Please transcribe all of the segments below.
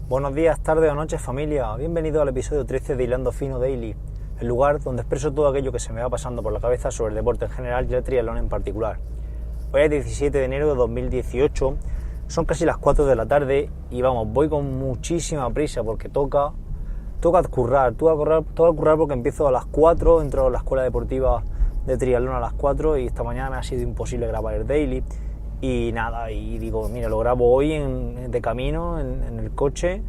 Buenos días, tardes o noches, familia. Bienvenido al episodio 13 de Hilando Fino Daily, el lugar donde expreso todo aquello que se me va pasando por la cabeza sobre el deporte en general y el triatlón en particular. Hoy es 17 de enero de 2018, son casi las 4 de la tarde y voy con muchísima prisa porque toca currar porque empiezo a las 4, entro a la escuela deportiva de triatlón a las 4 y esta mañana me ha sido imposible grabar el daily. Y nada, y digo, mira, lo grabo hoy de camino, en el coche,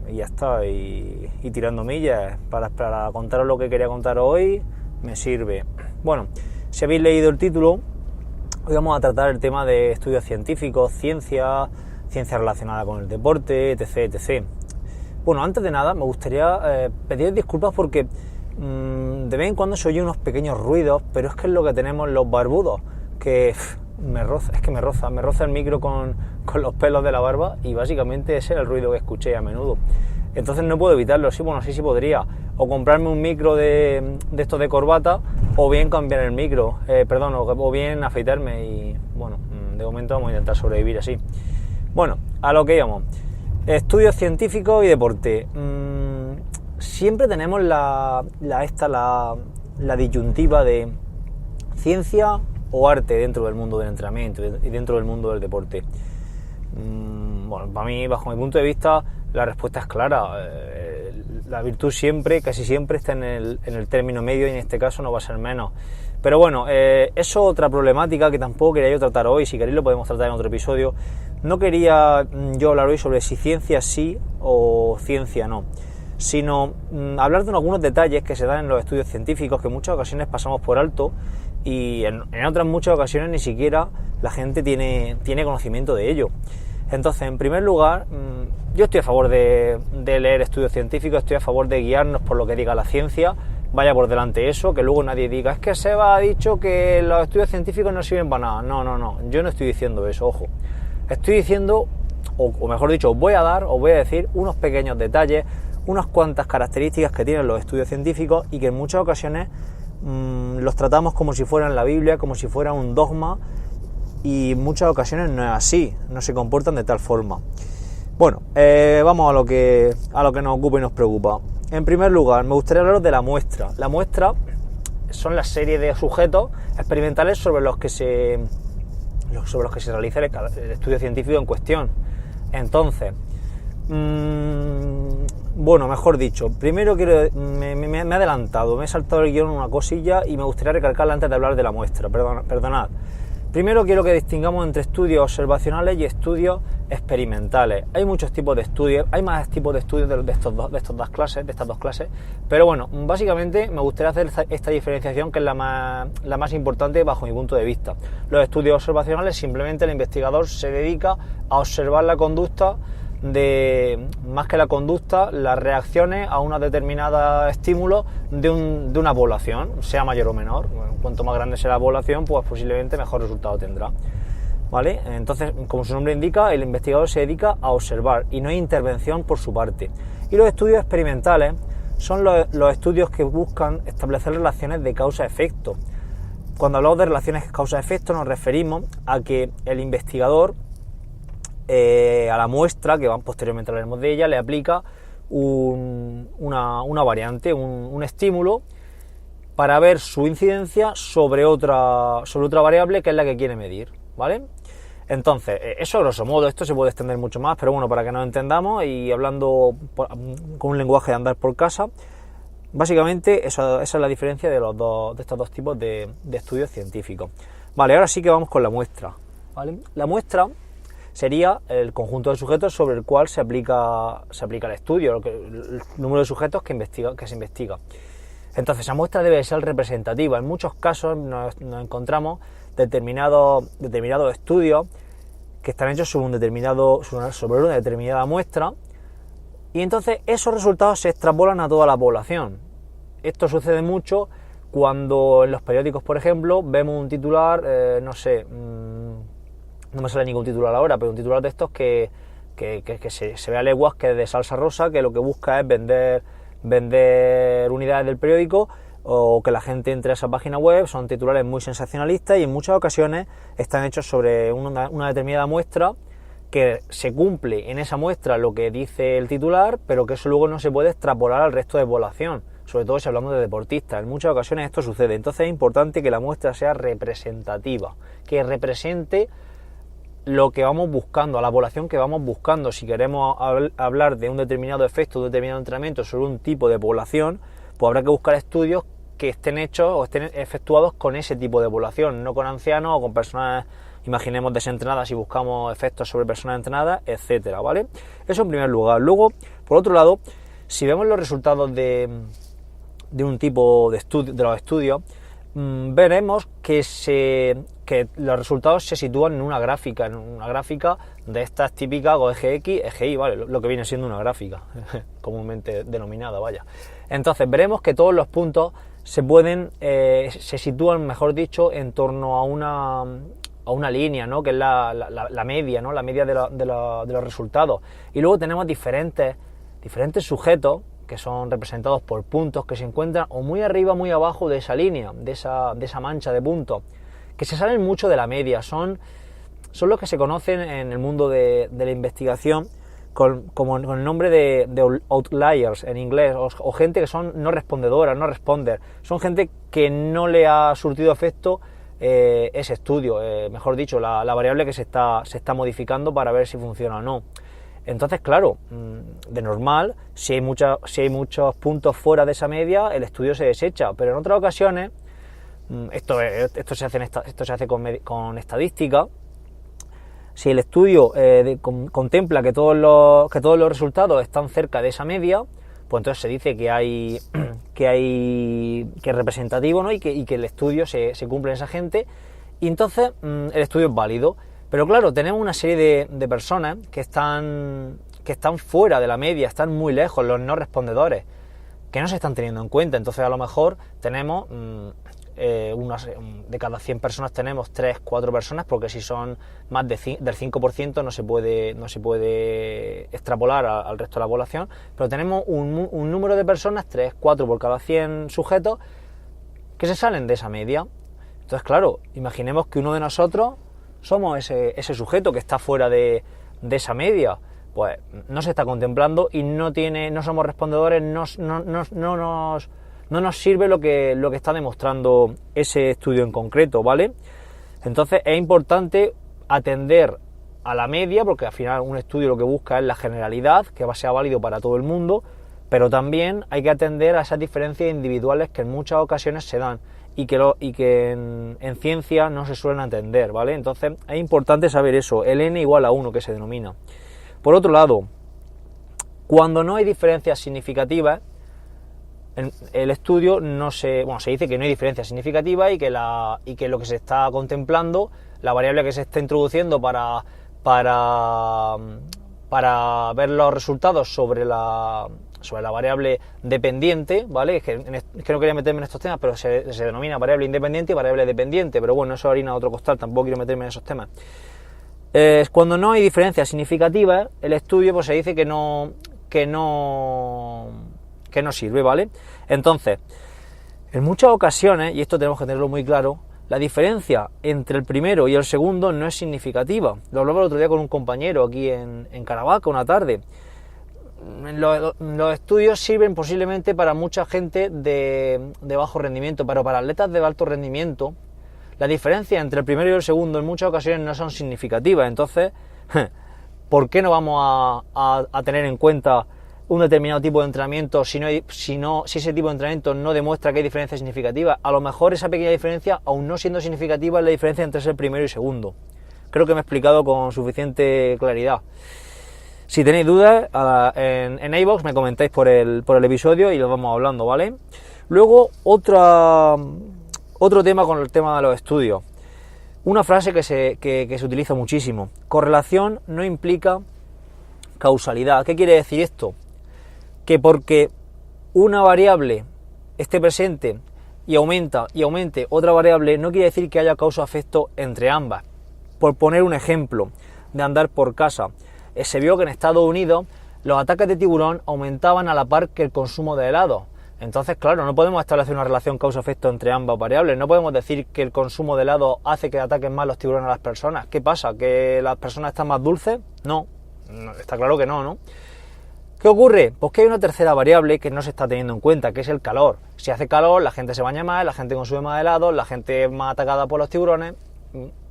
y ya está, y tirando millas, para contaros lo que quería contar hoy, me sirve. Bueno, si habéis leído el título, hoy vamos a tratar el tema de estudios científicos, ciencia relacionada con el deporte, etc. Bueno, antes de nada, me gustaría pedir disculpas porque de vez en cuando se oyen unos pequeños ruidos, pero es que es lo que tenemos los barbudos, que... me roza el micro con los pelos de la barba y básicamente ese era el ruido que escuché a menudo. Entonces no puedo evitarlo. Sí podría o comprarme un micro de estos de corbata o bien cambiar el micro, o bien afeitarme y bueno, de momento vamos a intentar sobrevivir así. Bueno, a lo que íbamos. Estudios científicos y deporte. Siempre tenemos la disyuntiva de ciencia o arte dentro del mundo del entrenamiento y dentro del mundo del deporte. Bueno, para mí, bajo mi punto de vista, la respuesta es clara. La virtud casi siempre está en el término medio y en este caso no va a ser menos. Pero bueno, eso es otra problemática que tampoco quería yo tratar hoy. Si queréis lo podemos tratar en otro episodio. No quería yo hablar hoy sobre si ciencia sí o ciencia no, sino hablar de algunos detalles que se dan en los estudios científicos que en muchas ocasiones pasamos por alto y en otras muchas ocasiones ni siquiera la gente tiene conocimiento de ello. Entonces, en primer lugar, yo estoy a favor de leer estudios científicos, estoy a favor de guiarnos por lo que diga la ciencia, vaya por delante eso, que luego nadie diga, es que Seba ha dicho que los estudios científicos no sirven para nada. No, yo no estoy diciendo eso, ojo. Estoy diciendo, o mejor dicho, os voy a decir unos pequeños detalles, unas cuantas características que tienen los estudios científicos y que en muchas ocasiones los tratamos como si fueran la Biblia, como si fuera un dogma, y en muchas ocasiones no es así, no se comportan de tal forma. Bueno, vamos a lo que nos ocupa y nos preocupa. En primer lugar, me gustaría hablaros de la muestra. La muestra son la serie de sujetos experimentales sobre los que se realiza el estudio científico en cuestión. Entonces, bueno, mejor dicho, primero me he adelantado, me he saltado el guión una cosilla y me gustaría recalcarla antes de hablar de la muestra, perdonad. Primero quiero que distingamos entre estudios observacionales y estudios experimentales. Hay muchos tipos de estudios, hay más tipos de estudios de estas dos clases, pero bueno, básicamente me gustaría hacer esta diferenciación que es la más importante bajo mi punto de vista. Los estudios observacionales, simplemente el investigador se dedica a observar la conducta más que la conducta, las reacciones a una determinada estímulo de una población, sea mayor o menor. Bueno, cuanto más grande sea la población, pues posiblemente mejor resultado tendrá. ¿Vale? Entonces, como su nombre indica, el investigador se dedica a observar y no hay intervención por su parte. Y los estudios experimentales son los estudios que buscan establecer relaciones de causa-efecto. Cuando hablamos de relaciones causa-efecto nos referimos a que el investigador a la muestra, que posteriormente hablaremos de ella, le aplica una variante, un estímulo para ver su incidencia sobre otra variable que es la que quiere medir, ¿vale? Entonces, eso grosso modo, esto se puede extender mucho más, pero bueno, para que nos entendamos y hablando con un lenguaje de andar por casa, básicamente esa es la diferencia de estos dos tipos de estudios científicos. Vale, ahora sí que vamos con la muestra, ¿vale? La muestra sería el conjunto de sujetos sobre el cual se aplica el estudio, el número de sujetos que se investiga. Entonces, esa muestra debe ser representativa. En muchos casos nos encontramos determinados estudios que están hechos sobre una determinada muestra y entonces esos resultados se extrapolan a toda la población. Esto sucede mucho cuando en los periódicos, por ejemplo, vemos un titular, no me sale ningún titular ahora, pero un titular de estos que se ve a leguas que es de salsa rosa, que lo que busca es vender unidades del periódico o que la gente entre a esa página web. Son titulares muy sensacionalistas y en muchas ocasiones están hechos sobre una determinada muestra que se cumple en esa muestra lo que dice el titular, pero que eso luego no se puede extrapolar al resto de población, sobre todo si hablamos de deportistas. En muchas ocasiones esto sucede. Entonces es importante que la muestra sea representativa, que represente lo que vamos buscando, a la población que vamos buscando. Si queremos hablar de un determinado efecto, de un determinado entrenamiento sobre un tipo de población, pues habrá que buscar estudios que estén hechos o estén efectuados con ese tipo de población, no con ancianos o con personas, imaginemos, desentrenadas, si buscamos efectos sobre personas entrenadas, etcétera, ¿vale? Eso en primer lugar. Luego, por otro lado, si vemos los resultados de un tipo de estudio, de los estudios, veremos que los resultados se sitúan en una gráfica de estas típicas o eje X, eje Y, ¿vale? Lo que viene siendo una gráfica, comúnmente denominada, vaya. Entonces veremos que todos los puntos se sitúan, mejor dicho, en torno a una línea, ¿no? Que es la media, ¿no? La media de los resultados. Y luego tenemos diferentes sujetos que son representados por puntos que se encuentran o muy arriba o muy abajo de esa línea, de esa mancha de puntos, que se salen mucho de la media. Son los que se conocen en el mundo de la investigación con el nombre de outliers en inglés, o gente que son no respondedoras, no responder. Son gente que no le ha surtido efecto ese estudio, mejor dicho, la variable que se está modificando para ver si funciona o no. Entonces, claro, de normal, si hay muchos puntos fuera de esa media, el estudio se desecha, pero en otras ocasiones, esto se hace con estadística. Si el estudio contempla que todos los resultados están cerca de esa media, pues entonces se dice que es representativo, ¿no? y que el estudio se cumple en esa gente, y entonces el estudio es válido. Pero claro, tenemos una serie de personas que están fuera de la media, están muy lejos, los no respondedores, que no se están teniendo en cuenta. Entonces a lo mejor tenemos de cada 100 personas tenemos 3-4 personas, porque si son más del 5% no se puede extrapolar al resto de la población, pero tenemos un número de personas, 3-4 por cada 100 sujetos, que se salen de esa media. Entonces, claro, imaginemos que uno de nosotros somos ese sujeto que está fuera de esa media, pues no se está contemplando y no somos respondedores, no nos sirve lo que está demostrando ese estudio en concreto, ¿vale? Entonces es importante atender a la media, porque al final un estudio lo que busca es la generalidad, que sea válido para todo el mundo, pero también hay que atender a esas diferencias individuales que en muchas ocasiones se dan y que en ciencia no se suelen atender, ¿vale? Entonces es importante saber eso, el n igual a 1 que se denomina. Por otro lado, cuando no hay diferencias significativas, el estudio se dice que no hay diferencias significativas y que lo que se está contemplando, la variable que se está introduciendo para ver los resultados sobre la variable dependiente, ¿vale? Es que no quería meterme en estos temas, pero se denomina variable independiente y variable dependiente, pero bueno, eso harina otro costal, tampoco quiero meterme en esos temas. Cuando no hay diferencias significativas, el estudio pues se dice que no sirve, ¿vale? Entonces, en muchas ocasiones, y esto tenemos que tenerlo muy claro, la diferencia entre el primero y el segundo no es significativa. Lo hablaba el otro día con un compañero aquí en Caravaca una tarde. Los estudios sirven posiblemente para mucha gente de bajo rendimiento, pero para atletas de alto rendimiento, la diferencia entre el primero y el segundo en muchas ocasiones no son significativas. Entonces, ¿por qué no vamos a tener en cuenta un determinado tipo de entrenamiento si ese tipo de entrenamiento no demuestra que hay diferencias significativas? A lo mejor esa pequeña diferencia, aún no siendo significativa, es la diferencia entre ser primero y segundo. Creo que me he explicado con suficiente claridad. Si tenéis dudas, en iVoox me comentáis por el episodio y lo vamos hablando, ¿vale? Luego, otro tema con el tema de los estudios. Una frase que se utiliza muchísimo. Correlación no implica causalidad. ¿Qué quiere decir esto? Que porque una variable esté presente y aumente otra variable, no quiere decir que haya causa-efecto entre ambas. Por poner un ejemplo de andar por casa, se vio que en Estados Unidos los ataques de tiburón aumentaban a la par que el consumo de helado. Entonces, claro, no podemos establecer una relación causa-efecto entre ambas variables. No podemos decir que el consumo de helado hace que ataquen más los tiburones a las personas. ¿Qué pasa? ¿Que las personas están más dulces? No, está claro que no, ¿no? ¿Qué ocurre? Pues que hay una tercera variable que no se está teniendo en cuenta, que es el calor. Si hace calor, la gente se baña más, la gente consume más helado, la gente es más atacada por los tiburones.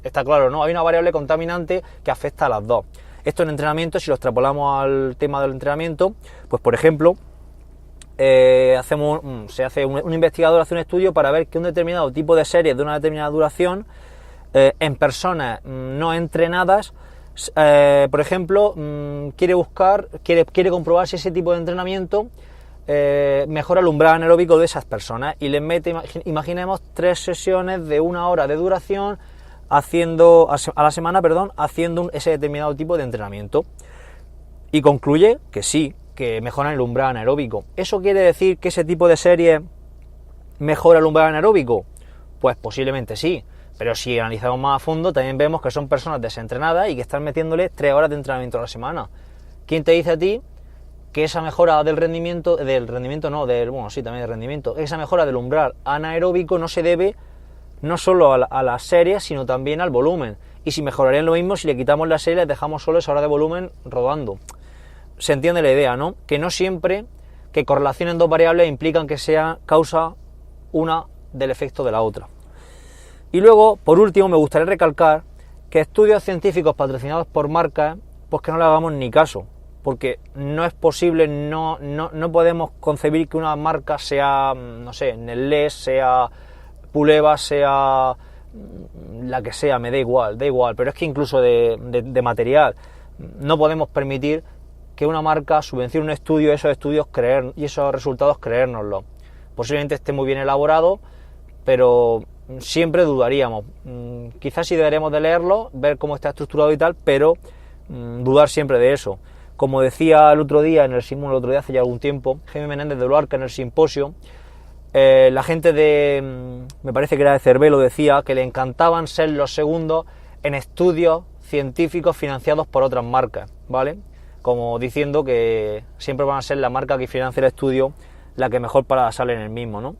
Está claro, ¿no? Hay una variable contaminante que afecta a las dos. Esto en entrenamiento, si lo extrapolamos al tema del entrenamiento, pues por ejemplo, un investigador hace un estudio para ver que un determinado tipo de series de una determinada duración en personas no entrenadas, por ejemplo, quiere comprobar si ese tipo de entrenamiento mejora el umbral anaeróbico de esas personas y les mete, imaginemos, 3 sesiones de 1 hora de duración a la semana, haciendo ese determinado tipo de entrenamiento, y concluye que sí, que mejoran el umbral anaeróbico. ¿Eso quiere decir que ese tipo de serie mejora el umbral anaeróbico? Pues posiblemente sí, pero si analizamos más a fondo también vemos que son personas desentrenadas y que están metiéndole 3 horas de entrenamiento a la semana. ¿Quién te dice a ti que esa mejora del rendimiento, esa mejora del umbral anaeróbico no se debe no solo a las series, sino también al volumen? Y si mejorarían lo mismo si le quitamos la serie y les dejamos solo esa hora de volumen rodando. Se entiende la idea, ¿no? Que no siempre que correlacionen dos variables implican que sea causa una del efecto de la otra. Y luego, por último, me gustaría recalcar que estudios científicos patrocinados por marcas, pues que no le hagamos ni caso, porque no es posible, no podemos concebir que una marca sea, no sé, Nestlé, sea Puleva, sea la que sea, me da igual, pero es que incluso de material no podemos permitir que una marca subvencione un estudio, esos estudios y esos resultados creérnoslo. Posiblemente esté muy bien elaborado, pero siempre dudaríamos. Quizás sí deberíamos de leerlo, ver cómo está estructurado y tal, pero dudar siempre de eso. Como decía el otro día hace ya algún tiempo, Jaime Menéndez de Luarca en el simposio, la gente me parece que era de Cervelo, decía que le encantaban ser los segundos en estudios científicos financiados por otras marcas, ¿vale? Como diciendo que siempre van a ser la marca que financia el estudio la que mejor parada sale en el mismo, ¿no?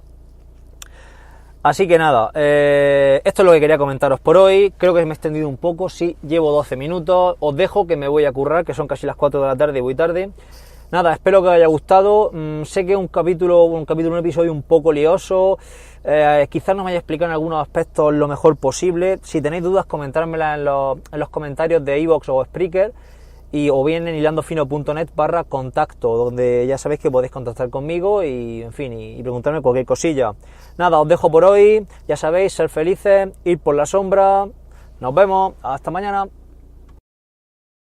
Así que nada, esto es lo que quería comentaros por hoy. Creo que me he extendido un poco, sí, llevo 12 minutos. Os dejo, que me voy a currar, que son casi las 4 de la tarde y voy tarde. Nada, espero que os haya gustado. Sé que es un episodio un poco lioso. Quizás no me haya explicado en algunos aspectos lo mejor posible. Si tenéis dudas, comentármelas en los comentarios de iVoox o Spreaker, o bien en hilandofino.net/contacto, donde ya sabéis que podéis contactar conmigo y, en fin, y preguntarme cualquier cosilla. Nada, os dejo por hoy. Ya sabéis, ser felices, ir por la sombra. Nos vemos. Hasta mañana.